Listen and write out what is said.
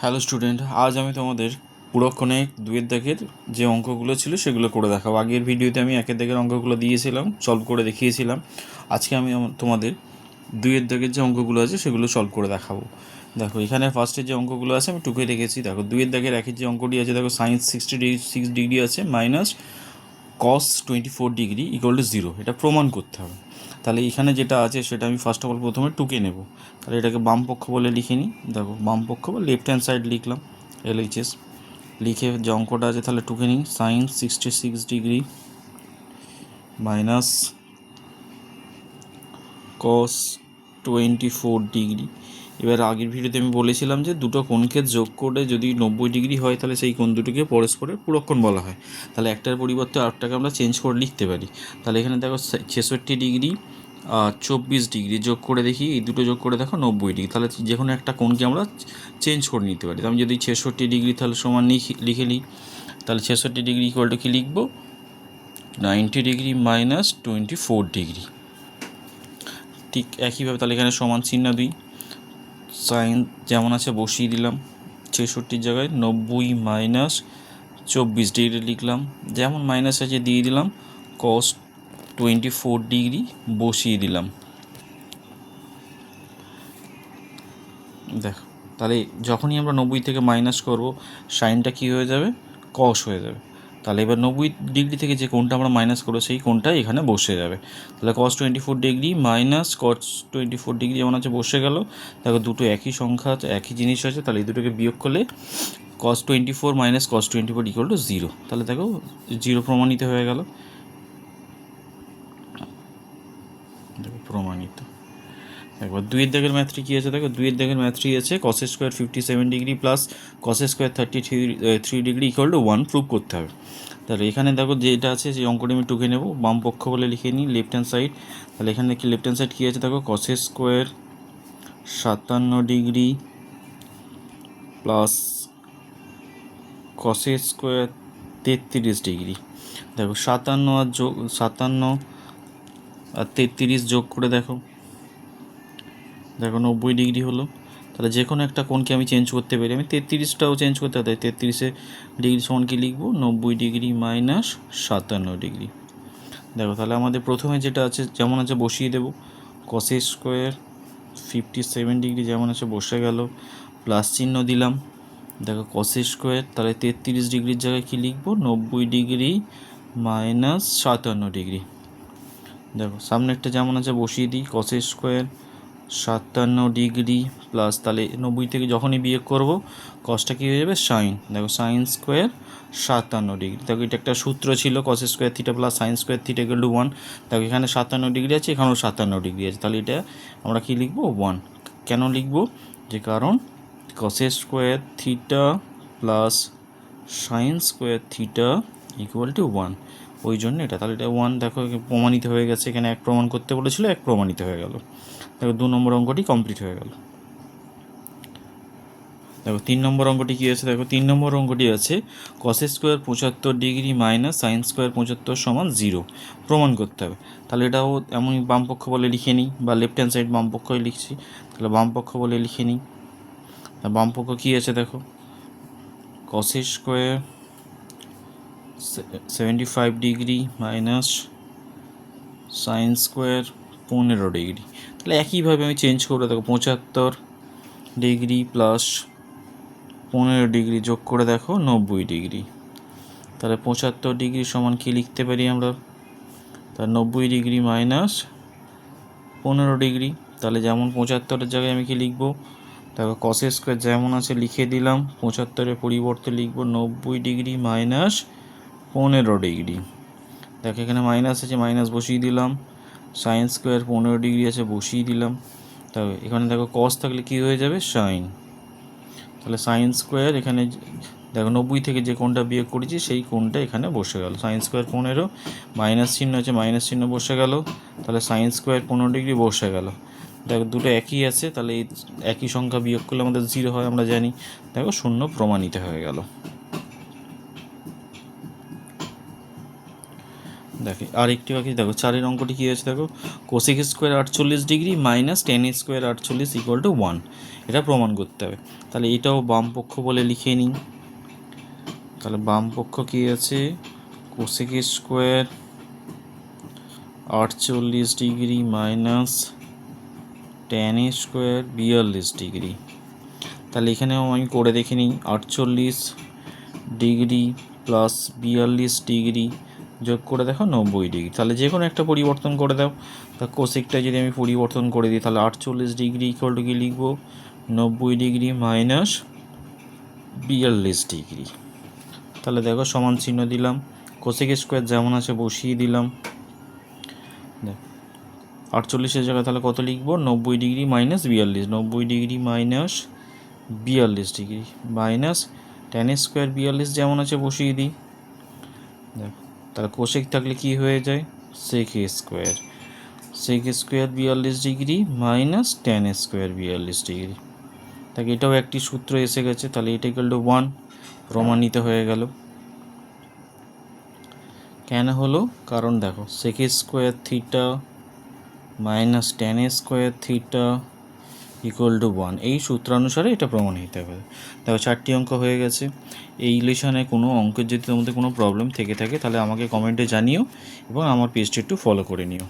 Hello student, আজ আমি তোমাদের পুরক্ষণে দুয়ের দাগের যে অঙ্কগুলো ছিল সেগুলো করে দেখাবো। আগের ভিডিওতে আমি একের দাগের অঙ্কগুলো দিয়েছিলাম, সলভ করে দেখিয়েছিলাম। আজকে আমি তোমাদের দুয়ের দাগের যে অঙ্কগুলো আছে সেগুলো সলভ করে দেখাবো। দেখো, এখানে ফার্স্টের যে অঙ্কগুলো আছে আমি টুকে রেখেছি। দেখো, দুয়ের দাগের একের যে অঙ্কটি আছে, দেখো সাইন্স 66 ডিগ্রি আছে minus cos 24 degree equal to 0, এটা প্রমাণ করতে হবে। তাহলে এখানে যেটা আছে সেটা আমি ফার্স্ট অফ অল প্রথমে টুকে নেব। তাহলে এটাকে বাম পক্ষ বলে লিখে নিই। দেখো, বাম পক্ষ বা লেফট হ্যান্ড সাইড লিখলাম, LHS লিখে যে অঙ্কটা আছে তাহলে টুকে নিই। Sine 66 degree minus cos 24 degree. এবার আগের ভিডিওতে আমি বলেছিলাম যে দুটো কোণকে যোগ করে যদি 90 ডিগ্রি হয় তাহলে সেই কোণ দুটোকে পরস্পরের পুরক্ষণ বলা হয়। তাহলে একটার পরিবর্তে আরেকটাকে আমরা চেঞ্জ করে লিখতে পারি। তাহলে এখানে দেখো 66 ডিগ্রি 24 ডিগ্রি যোগ করে দেখি, এই দুটো যোগ করে দেখো 90 ডিগ্রি। তাহলে যে কোনো একটা কোণকে আমরা চেঞ্জ করে নিতে পারি। আমি যদি 66 ডিগ্রি তাহলে সমান লিখে নিই, তাহলে 66 ডিগ্রি ইকুয়াল টু কী লিখবো? 90 ডিগ্রি মাইনাস 24 ডিগ্রি। ঠিক একইভাবে তাহলে এখানে সমান চিহ্ন দিই, সাইন যেমন আছে বসিয়ে দিলাম, 66 জায়গায় 90 মাইনাস 24 ডিগ্রি লিখলাম, যেমন মাইনাস আছে দিয়ে দিলাম, কস 24 ডিগ্রি বসিয়ে দিলাম। দেখো, তাহলে যখনই আমরা 90 থেকে মাইনাস করব সাইনটা কী হয়ে যাবে? কস হয়ে যাবে। তাহলে এবার 90 ডিগ্রি থেকে যে কোণটা আমরা মাইনাস করবো সেই কোণটা এখানে বসে যাবে। তাহলে কস 24 ডিগ্রি মাইনাস কস 24 ডিগ্রি যেমন আছে বসে গেল। দেখো, দুটো একই সংখ্যা আছে, একই জিনিস আছে, তাহলে এই দুটোকে বিয়োগ করলে কস 24 মাইনাস কস 24 ইকুয়াল টু 0। তাহলে দেখো 0 প্রমাণিত হয়ে গেল। দেখো প্রমাণিত। একবার দুইয়ের দাগের ম্যাথটি কী আছে? দেখো, দুইয়ের দাগের ম্যাথটি আছে cos square 57 degree plus cos square 33 degree equal to 1 prove করতে হবে। তাহলে এখানে দেখো যেটা আছে সেই অঙ্কটি আমি টুকে নেব, বাম পক্ষ বলে লিখে নিই, লেফট হ্যান্ড সাইড। তাহলে এখানে কি লেফট হ্যান্ড সাইড কী আছে? দেখো, cos square 57 degree plus cos square 33 degree. দেখো 57 আর 33 যোগ করে দেখো 90 ডিগ্রি হলো। তাহলে যে কোনো একটা কোণকে আমি চেঞ্জ করতে পারি, আমি 33টাও চেঞ্জ করতে পারি। 33 ডিগ্রি সমান কি লিখবো? 90 ডিগ্রি মাইনাস 57 ডিগ্রি। দেখো, তাহলে আমাদের প্রথমে যেটা আছে যেমন আছে বসিয়ে দেবো, কস স্কোয়ার 57 ডিগ্রি যেমন আছে বসে গেল, প্লাস চিহ্ন দিলাম। দেখো, কস স্কোয়ার তাহলে 33 ডিগ্রির জায়গায় কী লিখবো? 90 ডিগ্রি মাইনাস 57 ডিগ্রি। দেখো, সামনে একটা যেমন আছে বসিয়ে দিই, কস স্কোয়ার 57 ডিগ্রি প্লাস, তাহলে 90 থেকে যখনই বিয়োগ করব কসটা কী হয়ে যাবে? সাইন। দেখো, সাইন স্কোয়ার 57 ডিগ্রি। দেখো, এটা একটা সূত্র ছিল, cos square theta plus sine square theta equal to 1। দেখো, এখানে 57 ডিগ্রি আছে, এখানেও 57 ডিগ্রি আছে, তাহলে এটা আমরা কী লিখবো? 1। কেন লিখবো? যে কারণ cos square theta plus sine square theta equal to 1, ওই জন্য এটা। তাহলে এটা 1। দেখো, প্রমাণিত হয়ে গেছে। এখানে এক প্রমাণ করতে বলেছিল, এক প্রমাণিত হয়ে গেল। দেখো, 2 নম্বর অঙ্কটি কমপ্লিট হয়ে গেল। দেখো, 3 নম্বর অঙ্কটি কী আছে? দেখো, 3 নম্বর অঙ্কটি আছে cos square 75 degree minus sine square 75 সমান 0 প্রমাণ করতে হবে। তাহলে এটাও এমনই বাম পক্ষ বলে লিখে নিই, বা লেফট হ্যান্ড সাইড বাম পক্ষই লিখছি। তাহলে বাম পক্ষ বলে লিখে নিই। বাম পক্ষ কী আছে? দেখো, cos square 75 degree minus sine square 15 degree. তাহলে একইভাবে আমি চেঞ্জ করে দেখো, 75 ডিগ্রি প্লাস 15 ডিগ্রি যোগ করে দেখো 90 ডিগ্রি। তাহলে 75 ডিগ্রি সমান কী লিখতে পারি আমরা? তাহলে 90 ডিগ্রি মাইনাস 15 ডিগ্রি। তাহলে যেমন 75-এর জায়গায় আমি কি লিখবো? দেখো, কস স্কোয়ার যেমন আছে লিখে দিলাম, 75-এর পরিবর্তে লিখবো 90 ডিগ্রি মাইনাস 15 ডিগ্রি। দেখো, এখানে মাইনাস আছে, মাইনাস বসিয়ে দিলাম, সাইন স্কোয়ার 15 ডিগ্রি আছে বসিয়ে দিলাম। তবে এখানে দেখো কস থাকলে কী হয়ে যাবে? সাইন। তাহলে সাইন স্কোয়ার এখানে দেখো 90 থেকে যে কোণটা বিয়োগ করেছি সেই কোণটা এখানে বসে গেল। সাইন স্কোয়ার 15, মাইনাস চিহ্ন আছে, মাইনাস চিহ্ন বসে গেল। তাহলে সাইন স্কোয়ার 15 ডিগ্রি বসে গেল। দেখো, দুটো একই আছে, তাহলে এই একই সংখ্যা বিয়োগ করলে আমাদের 0 হয়, আমরা জানি। দেখো, 0 প্রমাণিত হয়ে গেল। দেখে আরেকটি বাকি দেখো 4 অঙ্কটি কী আছে দেখো, cosec square 48 degree minus tan square 48 equal to 1, এটা প্রমাণ করতে হবে। তাহলে এটাও বাম পক্ষ বলে লিখে নিই। তাহলে বাম পক্ষ কী আছে, cosec square 48 degree minus tan square 42 degree. তাহলে এখানেও আমি করে দেখে নিই, 48 ডিগ্রি প্লাস 42 ডিগ্রি যোগ করে দেখো 90 ডিগ্রি। তাহলে যে কোনো একটা পরিবর্তন করে দাও। তা কোসেকটা যদি আমি পরিবর্তন করে দিই তাহলে 48 ডিগ্রি ইকুয়াল টু কি লিখবো, 90 ডিগ্রি মাইনাস 42 ডিগ্রি। তাহলে দেখো সমান চিহ্ন দিলাম, কোসেক স্কোয়ার যেমন আছে বসিয়ে দিলাম। 48-এর জায়গায় তাহলে কত লিখবো, 90 degree minus 42, 90 degree minus 42 degree minus tan square 42 যেমন আছে বসিয়ে দিই। দেখো তাহলে কোসেক থাকলে কি হয়ে যায়, sec square, sec square 42 degree minus tan square 42 degree. তাকে এটাও একটি সূত্র এসে গেছে, তাহলে এটা ইকুয়াল টু 1, প্রমাণিত হয়ে গেল। কেন হলো, কারণ দেখো sec square theta minus tan square theta equal to 1, এই সূত্রানুসারে এটা প্রমাণিত হবে। দেখো 4টি অঙ্ক হয়ে গেছে। এই রিলেশনে কোনো অঙ্কের যদি তোমাদের কোনো প্রবলেম থেকে থাকে তাহলে আমাকে কমেন্টে জানিও এবং আমার পেজটি একটু ফলো করে নিও।